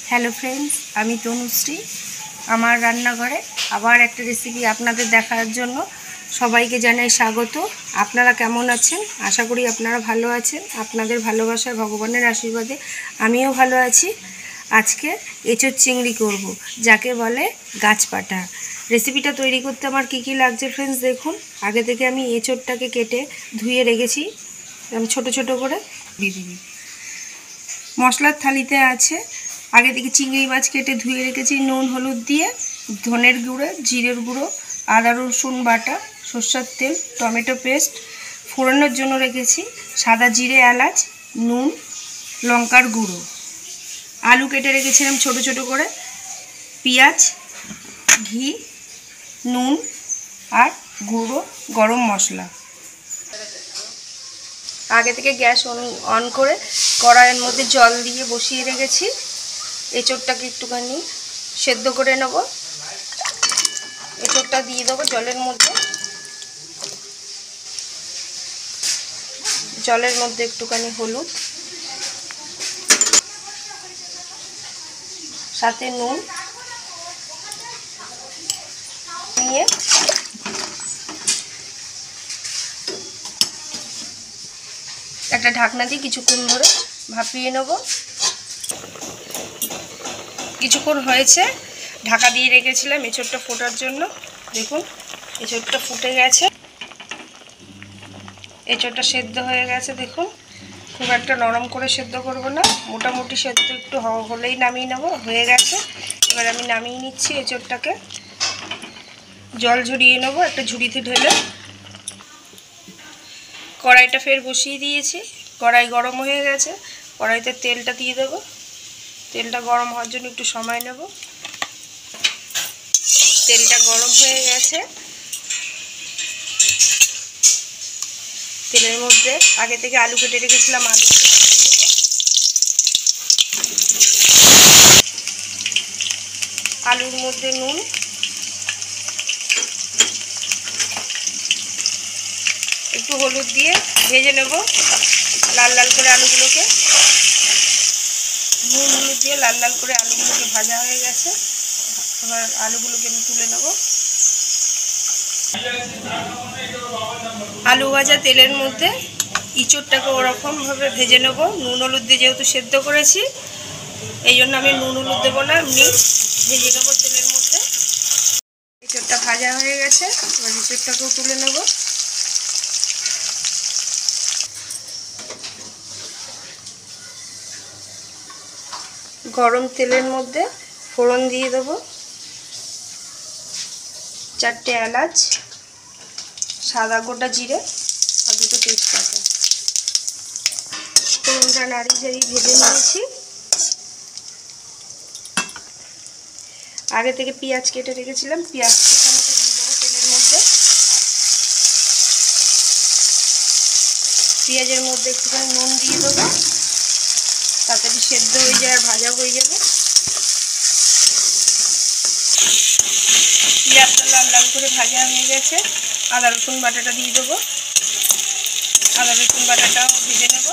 Hello friends, আমি তনুশ্রী। আমার রান্নাঘরে আবার একটা রেসিপি আপনাদের দেখার জন্য সবাইকে জানাই স্বাগত। আপনারা কেমন আছেন? আশা করি আপনারা ভালো আছেন। আপনাদের ভালোবাসায়, ভগবানের আশীর্বাদে আমিও ভালো আছি। আজকে এঁচোড় চিংড়ি করব, যাকে বলে গাছপাটা। রেসিপিটা তৈরি করতে আমার কী কী লাগছে ফ্রেন্ডস দেখুন। আগে থেকে আমি এঁচোড়টাকে কেটে ধুয়ে রেখেছি, আমি ছোট ছোট করে দিয়ে দিই। মশলার থালিতে আছে আগে থেকে চিংড়ি মাছ কেটে ধুয়ে রেখেছি নুন হলুদ দিয়ে, ধনের গুঁড়ো, জিরের গুঁড়ো, আদা রসুন বাটা, সরষের তেল, টমেটো পেস্ট, ফোড়নের জন্য রেখেছি সাদা জিরে, এলাচ, নুন, লঙ্কার গুঁড়ো। আলু কেটে রেখেছিলাম ছোট ছোট করে, পেঁয়াজ, ঘি, নুন আর গুঁড়ো গরম মশলা। আগে থেকে গ্যাস অন করে কড়াইয়ের মধ্যে জল দিয়ে বসিয়ে রেখেছি। এঁচোড়টাকে একটুখানি সেদ্ধ করে নেব। এঁচোড়টা দিয়ে দেবো জলের মধ্যে। জলের মধ্যে একটুখানি হলুদ, সাথে নুন নিয়ে একটা ঢাকনা দিয়ে কিছুক্ষণ ধরে ভাপিয়ে নেব। কিছুক্ষণ হয়েছে, ঢাকা দিয়ে রেখেছিলাম এঁচোড়টা ফোটার জন্য। দেখুন এঁচোড়টা ফুটে গেছে, এঁচোড়টা সেদ্ধ হয়ে গেছে। দেখুন খুব একটা নরম করে সেদ্ধ করব না, মোটামুটি সেদ্ধ একটু হলেই নামিয়ে নেব। হয়ে গেছে, এবার আমি নামিয়ে নিচ্ছি এঁচোড়টাকে। জল ঝরিয়ে নেব একটা ঝুড়িতে ঢেলে। কড়াইটা ফের বসিয়ে দিয়েছি, কড়াই গরম হয়ে গেছে। কড়াইতে তেলটা দিয়ে দেবো। তেলটা গরম হওয়ার জন্য একটু সময় নেব। তেলটা গরম হয়ে গেছে, তেলের মধ্যে আগে থেকে আলু কেটে রেখেছিলাম, আলুর মধ্যে নুন, একটু হলুদ দিয়ে ভেজে নেব লাল লাল করে আলুগুলোকে। নুন হলুদ দিয়ে লাল লাল করে আলুগুলোকে ভাজা হয়ে গেছে। এবার আলুগুলোকে আমি তুলে নেব। আলু ভাজা তেলের মধ্যে এঁচোড়টাকে ওরকমভাবে ভেজে নেব। নুন হলুদ দিয়ে যেহেতু সেদ্ধ করেছি, এই জন্য আমি নুন হলুদ দেবো না, এমনি ভেজে নেবো তেলের মধ্যে। এঁচোড়টা ভাজা হয়ে গেছে, এবার এঁচোড়টাকেও তুলে নেব। গরম তেলের মধ্যে ফোড়ন দিয়ে দেবো, 4টে এলাচ, সাদা গোটা জিরে আর 2টো তেজপাতা। ফোড়নটা নাড়িয়ে চাড়িয়ে ভেজে নিয়েছি। আগে থেকে পেঁয়াজ কেটে রেখেছিলাম, পেঁয়াজ কেটে দিয়ে দেবো তেলের মধ্যে। পেঁয়াজের মধ্যে একটুখানি নুন দিয়ে দেবো, তাড়াতাড়ি সেদ্ধ হয়ে যায় আর ভাজা হয়ে যাবে। পেঁয়াজটা লাল লাল করে ভাজা হয়ে গেছে। আদা রসুন বাটাটা দিয়ে দেবো, আদা রসুন বাটাটাও ভেজে নেব।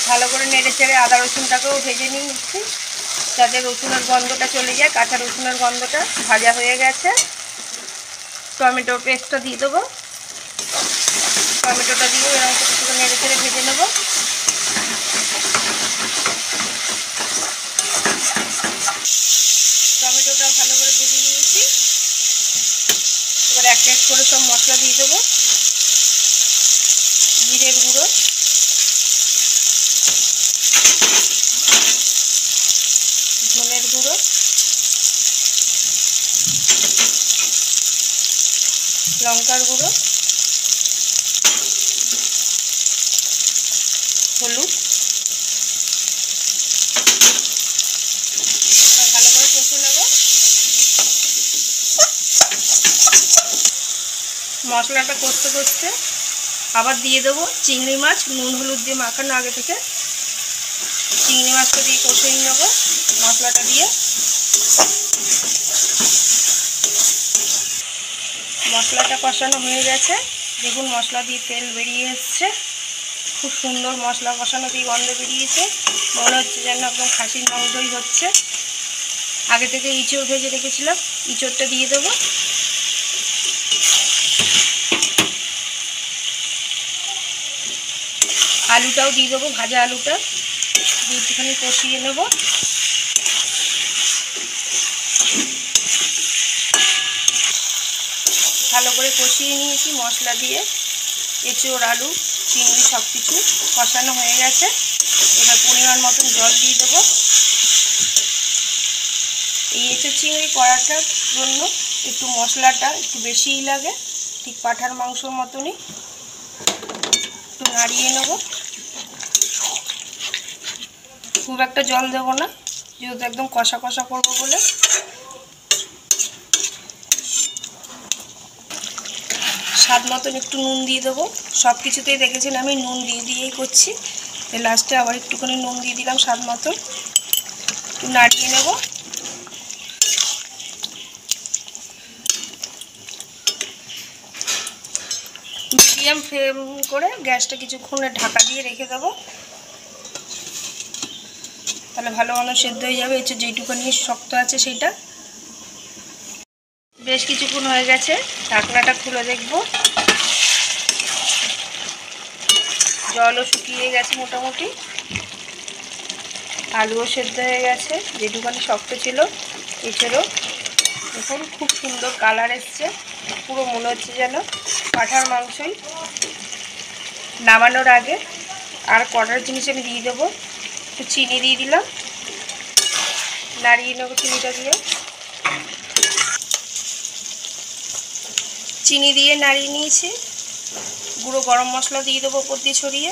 ভালো করে নেড়ে চেড়ে আদা রসুনটাকেও ভেজে নিচ্ছি, যাতে রসুনের গন্ধটা চলে যায়, কাঁচা রসুনের গন্ধটা। ভাজা হয়ে গেছে। টমেটোর পেস্টটা দিয়ে দেবো, টমেটোটা দিয়েও এরকম কিছু নেড়ে চেড়ে ভেজে নেব। টমেটোটা ভালো করে ভেজে নিয়েছি। এবার এক এক করে সব মশলা দিয়ে দেবো। জিরের গুঁড়ো, ধনের গুঁড়ো, লঙ্কার গুঁড়ো, হলুদ। এবার ভালো করে কষে নেব। মশলাটা কষতে কষতে আবার দিয়ে দেবো চিংড়ি মাছ, নুন হলুদ দিয়ে মাখানো আগে থেকে। চিংড়ি মাছটা দিয়ে কষে নেব মশলাটা দিয়ে। মশলাটা কষানো হয়ে গেছে, দেখুন মশলা দিয়ে তেল বেরিয়ে এসছে। খুব সুন্দর মশলা কষানো দিয়ে গন্ধ বেরিয়েছে, মনে হচ্ছে যেন একদম খাসির মাংসই হচ্ছে। আগে থেকে ইঁচড় ভেজে রেখেছিলাম, ইঁচড়টা দিয়ে দেবো। আলুটাও দিয়ে দেবো, ভাজা আলুটা দিয়ে একটুখানি কষিয়ে নেব। ভালো করে কষিয়ে নিয়েছি মশলা দিয়ে, এঁচোড় আলু চিংড়ি সব কিছু কষানো হয়ে গেছে। এবার পরিমাণ মতন জল দিয়ে দেবো। এই এঁচোড় চিংড়ি করাটার জন্য একটু মশলাটা একটু বেশিই লাগে, ঠিক পাঁঠার মাংসর মতনই। একটু নাড়িয়ে নেব, খুব একটা জল দেবো না, যেহেতু একদম কষা কষা করবো বলে। স্বাদ মতন একটু নুন দিয়ে দেবো। সব কিছুতেই দেখেছেন আমি নুন দিয়েই করছি, তাই লাস্টে আবার একটুখানি নুন দিয়ে দিলাম স্বাদ মতন। একটু নাড়িয়ে নেব। মিডিয়াম ফ্লেম করে গ্যাসটা কিছুক্ষণে ঢাকা দিয়ে রেখে দেবো, তাহলে ভালো ভালো সেদ্ধ হয়ে যাবে। এর যেইটুখানি শক্ত আছে সেইটা। বেশ কিছুক্ষণ হয়ে গেছে, ঢাকনাটা খুলে দেখব। জলও শুকিয়ে গেছে মোটামুটি, আলুও সেদ্ধ হয়ে গেছে, যেটুখানি শক্ত ছিল এছাড়াও দেখুন খুব সুন্দর কালার এসছে, পুরো মনে হচ্ছে যেন পাঁঠার মাংসই। নামানোর আগে আর কড়ার জিনিস আমি দিয়ে দেবো, একটু চিনি দিয়ে দিলাম, নাড়িয়ে নেবো চিনিটা দিয়ে। চিনি দিয়ে নাড়িয়ে নিয়েছি, গুঁড়ো গরম মশলা দিয়ে দেবো ওপর দিয়ে ছড়িয়ে।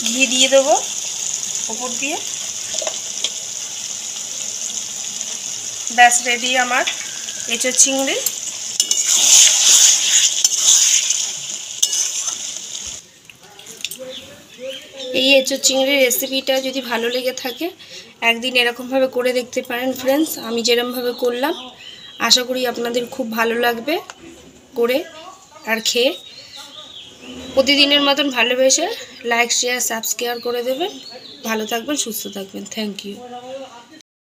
ঘি দিয়ে দেবো ওপর দিয়ে। ব্যাস রেডি আমার এঁচোড় চিংড়ি। এই এঁচোড় চিংড়ির রেসিপিটা যদি ভালো লেগে থাকে একদিন এরকমভাবে করে দেখতে পারেন ফ্রেন্ডস, আমি যেরকমভাবে করলাম। আশা করি আপনাদের খুব ভালো লাগবে করে আর খেয়ে। প্রতিদিনের মতন ভালোবেসে লাইক শেয়ার সাবস্ক্রাইব করে দেবেন। ভালো থাকবেন, সুস্থ থাকবেন। Thank you.